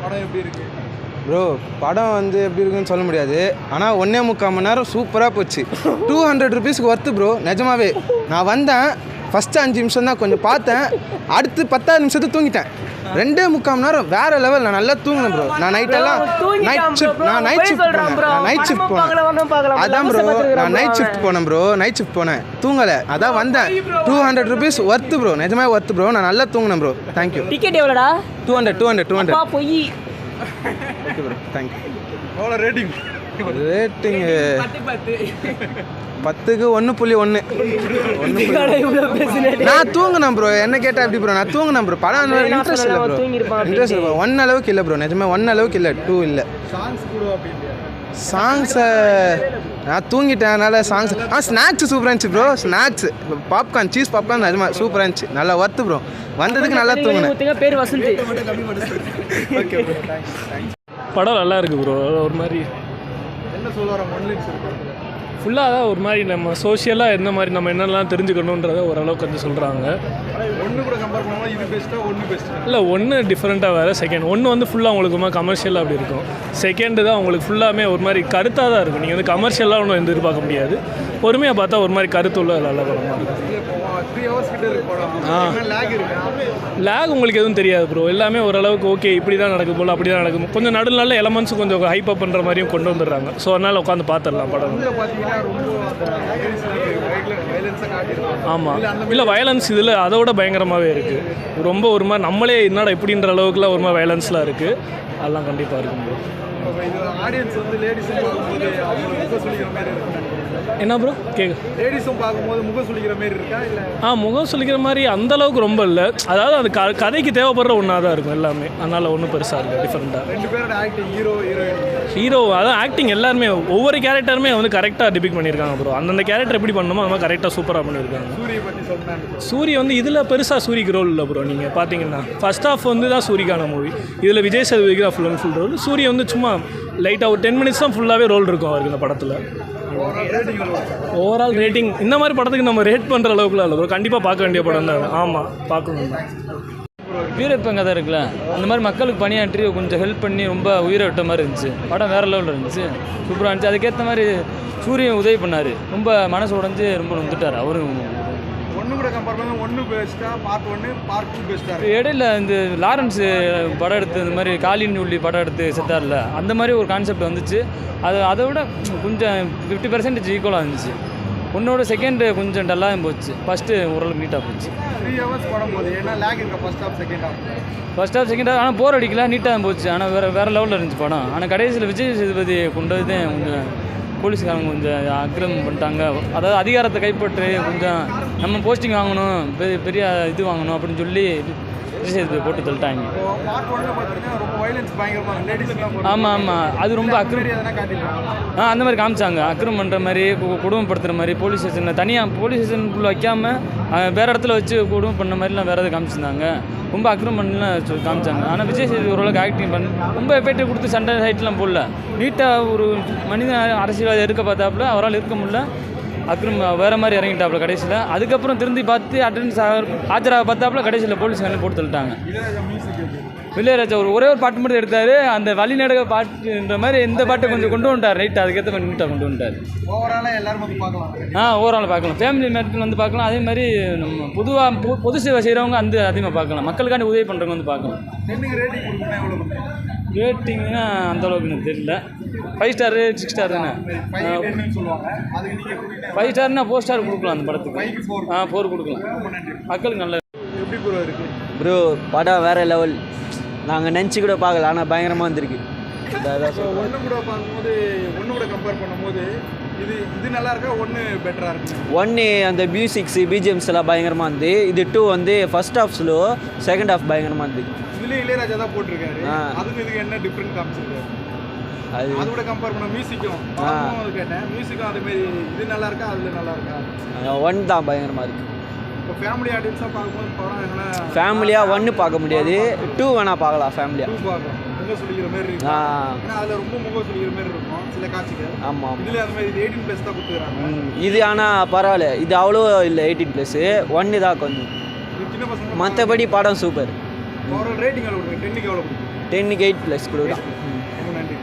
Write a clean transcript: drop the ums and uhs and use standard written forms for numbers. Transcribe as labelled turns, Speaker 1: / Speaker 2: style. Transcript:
Speaker 1: படம் எப்படி இருக்கு
Speaker 2: ப்ரோ? படம் வந்து எப்படி இருக்குன்னு சொல்ல முடியாது. ஆனால் 1.25 மணி நேரம் சூப்பராக போச்சு. 200 rupeesக்கு ஒர்த்து ப்ரோ. நிஜமாவே நான் வந்தேன், ஃபஸ்ட்டு 5 நிமிஷம் தான் கொஞ்சம் பார்த்தேன், அடுத்து 10 நிமிஷத்துக்கு தூங்கிட்டேன். 2.25 மணி நேரம் வேறு லெவல். நான் நல்லா தூங்கினேன் ப்ரோ. நான் நைட்டெல்லாம் நைட் ஷிஃப்ட் போனேன். அதான் ப்ரோ, நான் நைட் ஷிஃப்ட் போனேன் ப்ரோ. நைட் ஷிஃப்ட் போனேன், தூங்கலை, அதான் வந்தேன். 200 rupees ஒர்த்து ப்ரோ. நிஜமே ஒர்த்து ப்ரோ. நான் நல்லா தூங்கினேன் ப்ரோ. தேங்க்யூ.
Speaker 3: டிக்கெட் எவ்வளோடா?
Speaker 2: 200.
Speaker 3: போய்
Speaker 2: ஓகே ப்ரோ, தேங்க்யூ.
Speaker 1: எவ்வளோ ரேட்டிங்?
Speaker 2: ரேட்டிங்கு 10க்கு 1.1. நான் தூங்கினேன் ப்ரோ. என்ன கேட்டால் எப்படி ப்ரோ? நான் தூங்கினேன் ப்ரோ. படம் இன்ட்ரெஸ்ட் இல்லை ப்ரோ. இன்ட்ரெஸ்ட் இல்லை. 1 அளவுக்கு இல்லை ப்ரோ. நிஜமே 1 அளவுக்கு இல்லை, 2 இல்லை. சாங்ஸை நான் தூங்கிட்டேன், அதனால் சாங்ஸ். ஸ்நாக்ஸ் சூப்பராக இருந்துச்சு bro. Snacks popcorn, cheese popcorn நிஜமாக சூப்பராக இருந்துச்சு. நல்லா ஒர்த்து ப்ரோ. வந்ததுக்கு நல்லா தூங்கினேன்.
Speaker 3: பேர் வசந்த்.
Speaker 2: ஓகே ப்ரோ,
Speaker 4: படம் நல்லா இருக்குது ப்ரோ. ஒரு மாதிரி
Speaker 1: என்ன சொல்ல வர ஒன்லிங்ஸ் இருக்கு
Speaker 4: ஃபுல்லாக தான் ஒரு மாதிரி நம்ம சோஷியலாக எந்த மாதிரி நம்ம என்னெல்லாம் தெரிஞ்சுக்கணுன்றதை ஓரளவுக்கு வந்து சொல்கிறாங்க.
Speaker 1: ஒன்று கூட கம்பேர் பண்ணுவோம், இது பெஸ்ட்டாக ஒன்று பெஸ்ட்டு
Speaker 4: இல்லை, ஒன்று டிஃப்ரெண்ட்டாக வேறு. செகண்ட் ஒன்று வந்து ஃபுல்லாக உங்களுக்கு கமர்ஷியலாக அப்படி இருக்கும். செகண்டு தான் உங்களுக்கு ஃபுல்லாமே ஒரு மாதிரி கருத்தாக தான் இருக்கும். நீங்கள் வந்து கமர்ஷியலாக ஒன்றும் எதிர்பார்க்க முடியாது. பொறுமையாக பார்த்தா ஒரு மாதிரி கருத்துள்ள நல்ல படமாக இருக்கும்.
Speaker 1: 3 hours கிட்ட இருக்கு படம். லேக் இருக்கு.
Speaker 4: லேக் உங்களுக்கு எதுவும் தெரியாது ப்ரோ. எல்லாமே ஓரளவுக்கு ஓகே, இப்படி தான் நடக்குது போல், அப்படி தான் நடக்கும். கொஞ்சம் நடுநாளில் எலமெண்ட்ஸ் கொஞ்சம் ஹைப்பப் பண்ணுற மாதிரியும் கொண்டு வந்துடுறாங்க. ஸோ அதனால் உட்காந்து பார்த்துடலாம் படம். ஆமாம், இல்லை வயலன்ஸ் இதில் அதை விட பயங்கரமாகவே இருக்குது. ரொம்ப ஒரு மாதிரி நம்மளே என்னடா இப்படின்ற அளவுக்குலாம் ஒரு மாதிரி வயலன்ஸ்லாம் இருக்குது. அதெல்லாம் கண்டிப்பாக இருக்கும் ப்ரோ.
Speaker 1: ஆடியன்ஸ் வந்து லேடிஸும் பார்க்கும்போது அவங்களுக்கு முகம் சுளிக்கிற மாதிரி இருக்கு.
Speaker 4: என்ன ப்ரோ கேட்கு?
Speaker 1: லேடிஸும் பார்க்கும்போது முகம் சுளிக்கிற மாதிரி இருக்கா இல்லை?
Speaker 4: முகம் சுளிக்கிற மாதிரி அந்தளவுக்கு ரொம்ப இல்லை. அதாவது அது கதைக்கு தேவைப்படுற ஒன்றா தான் இருக்கும் எல்லாமே. அதனால் ஒன்றும் பெருசாக இருக்குது டிஃப்ரெண்ட்டாக.
Speaker 1: 2 பேரோட ஆக்டிங்,
Speaker 4: ஹீரோ அதான் ஆக்டிங் எல்லாருமே ஒவ்வொரு கேரக்டருமே வந்து கரெக்டாக டிபிக் பண்ணியிருக்காங்க ப்ரோ. அந்தந்த கேரக்டர் எப்படி பண்ணணுமோ அது மாதிரி கரெக்டாக சூப்பராக பண்ணியிருக்காங்க.
Speaker 1: சூரிய பற்றி சொன்னேன்.
Speaker 4: சூரிய வந்து இதில் பெருசாக சூரிக்கு ரோல் இல்லை ப்ரோ. நீங்கள் பார்த்தீங்கன்னா ஃபர்ஸ்ட் ஹாஃப் வந்து தான் சூரிக்கான மூவி. இதில் விஜய் சேதுபதிக்கு தான் ஃபுல் அண்ட் ஃபுல் ரோல். சூரிய வந்து சும்மா லைட்டாக ஒரு 10 minutes தான் ஃபுல்லாகவே ரோல் இருக்கும் அவருக்கு இந்த படத்தில். ஓவரால் ரேட்டிங் இந்த மாதிரி படத்துக்கு நம்ம ரேட் பண்ணுற அளவுக்குலாம் இல்லை ப்ரோ. கண்டிப்பாக பார்க்க வேண்டிய படம் தான். ஆமாம், பார்க்கணும் தான்.
Speaker 5: வீரப்பன் கதை இருக்குல்ல, அந்த மாதிரி மக்களுக்கு பணியாற்றி கொஞ்சம் ஹெல்ப் பண்ணி ரொம்ப உயிரை விட்ட மாதிரி இருந்துச்சு. படம் வேறு லெவலில் இருந்துச்சு, சூப்பராக இருந்துச்சு. அதுக்கேற்ற மாதிரி சூரியன் உதவி பண்ணார். ரொம்ப மனசு உடஞ்சி ரொம்ப வந்துட்டார் அவரும்.
Speaker 1: ஒன்று கூட கம்பேர் பண்ணி ஒன்று பெஸ்ட்டாக, பார்ட் 1 பார்ட் 2 பெஸ்ட்டாக.
Speaker 5: இடையில இந்த லாரன்ஸ் படம் எடுத்து இந்த மாதிரி காலின் உள்ளி படம் எடுத்து செத்தார்ல, அந்த மாதிரி ஒரு கான்செப்ட் வந்துச்சு. அதை விட கொஞ்சம் 50% ஈக்குவலாக இருந்துச்சு. ஒன்னோட செகண்டு கொஞ்சம் டல்லாக போச்சு. ஃபஸ்ட்டு ஓரளவுக்கு நீட்டாக போச்சு.
Speaker 1: 3 hours படம் போது ஏன்னா லேக் இருக்கா first half second half.
Speaker 5: First half second half ஆனால் போர் அடிக்கல, நீட்டாக போச்சு. ஆனால் வேறு லெவலில் இருந்துச்சு படம். ஆனால் கடைசியில் விஜய் சேதுபதி கொண்டு வந்து கொஞ்சம் போலீஸ்காரங்க கொஞ்சம் அக்கிரமம் பண்ணிட்டாங்க. அதாவது அதிகாரத்தை கைப்பற்றி கொஞ்சம் நம்ம போஸ்டிங் வாங்கணும், பெரிய இது வாங்கணும் அப்படின்னு சொல்லி விஜய் சேதுபதி போட்டு தள்ளிட்டாங்க. ஆமாம், அது ரொம்ப அந்த மாதிரி காமிச்சாங்க. அக்கிரமம் பண்ணுற மாதிரி, குடும்பப்படுத்துகிற மாதிரி, போலீஸ் ஸ்டேஷனில் தனியாக போலீஸ் ஸ்டேஷனுக்குள்ளே வைக்காமல் வேறு இடத்துல வச்சு குடும்பம் பண்ண மாதிரிலாம் வேறு எதாவது காமிச்சிருந்தாங்க. ரொம்ப அக்கிரமம் பண்ணலாம் காமிச்சாங்க. ஆனால் விஜய் சேதுபதி ஓரளவுக்கு ஆக்டிங் பண்ணி ரொம்ப எஃபெக்ட் கொடுத்து சண்டை ஹைட்லாம் போடல. நீட்டாக ஒரு மனிதன் அரசியல்வாதி இருக்க பார்த்தாப்புல அவரால் இருக்க முடியல. அக்கிரமம் வேறு மாதிரி இறங்கிட்டாப்புல கடைசியில். அதுக்கப்புறம் திரும்பி பார்த்து அட்டெண்டன்ஸ் ஆஜராக பார்த்தாப்புல கடைசியில் போலீஸ்காரங்க போட்டு தள்ளிட்டாங்க. இளையராஜா ஒரே ஒரு பாட்டு மட்டும் எடுத்தார். அந்த வழிநடக பாட்டுன்ற மாதிரி இந்த பாட்டை கொஞ்சம் கொண்டு வந்துட்டார். ரைட், அதுக்கேற்ற மாதிரி நீட்டாக கொண்டு வந்துட்டார்.
Speaker 1: ஓவராலாக எல்லாரும் வந்து பார்க்கலாம்.
Speaker 5: ஓவரால் பார்க்கலாம். ஃபேமிலி மேட்டர் வந்து பார்க்கலாம். அதே மாதிரி நம்ம பொதுவாக பொது சேவை செய்கிறவங்க அந்த அதிகமாக பார்க்கலாம். மக்களுக்காண்டி உதவி பண்ணுறவங்க வந்து பார்க்கலாம். ரேட்டிங்னா அந்தளவுக்கு எனக்கு தெரியல. 5 star 6 star தானே. 5 starனா 4 star கொடுக்கலாம் அந்த படத்துக்கு. 4 கொடுக்கலாம். மக்களுக்கு நல்ல
Speaker 1: எப்படி ப்ரோ இருக்குது
Speaker 6: ப்ரோ? படம் வேறு லெவல். நாங்கள் நினச்சி கூட பார்க்கல, ஆனால் பயங்கரமாக வந்திருக்கு.
Speaker 1: ஒன்று கூட பார்க்கும்போது ஒன்று கூட கம்பேர் பண்ணும்போது இது நல்லா இருக்கா, ஒன்று பெட்டராக இருக்கு?
Speaker 6: 1 அந்த மியூசிக்ஸ் பிஜிஎம்ஸ் எல்லாம் பயங்கரமாக இருந்து. இது 2 வந்து first half slow, second half பயங்கரமாக இருந்து.
Speaker 1: இதுலேயே இளையராஜா தான் போட்டிருக்காரு. அதுக்கு இதுக்கு என்ன டிஃப்ரெண்ட் காமிச்சிருக்காரு? அது கூட கம்பேர் பண்ண மியூசிக்கும் அது கேட்டேன். மியூசிக்கும் அதேமாரி இது நல்லா இருக்கா, அதில் நல்லா இருக்கா?
Speaker 6: 1 தான் பயங்கரமாக இருக்குது.
Speaker 1: இப்போ ஃபேமிலி ஆடியன்ஸாக பார்க்கும்போது படம் என்னென்னா
Speaker 6: ஃபேமிலியாக 1 பார்க்க முடியாது, 2 வேணால் பார்க்கலாம். ஃபேமிலியாக
Speaker 1: 2 பார்க்கலாம். முகம் சொல்லிக்கிற மாதிரி இருக்கு. ஏன்னா அதில் ரொம்ப முகம் சொல்லிக்கிற மாதிரி இருக்கும் சில காட்சிகள்.
Speaker 6: ஆமாம்,
Speaker 1: இதில் அந்த மாதிரி 18+ தான் கொடுத்துக்கிறாங்க.
Speaker 6: இது ஆனால் பரவாயில்ல, இது அவ்வளோ இல்லை. 18+, 1 தான் கொஞ்சம்.
Speaker 1: சின்ன பசங்க.
Speaker 6: மற்றபடி படம் சூப்பர்.
Speaker 1: ஓவரால் ரேட்டிங் எவ்வளோ கொடுங்க? 10க்கு எவ்வளோ கொடுங்க?
Speaker 6: 10க்கு 8 ப்ளஸ் கொடுக்கலாம்.
Speaker 1: ரொம்ப நன்றி.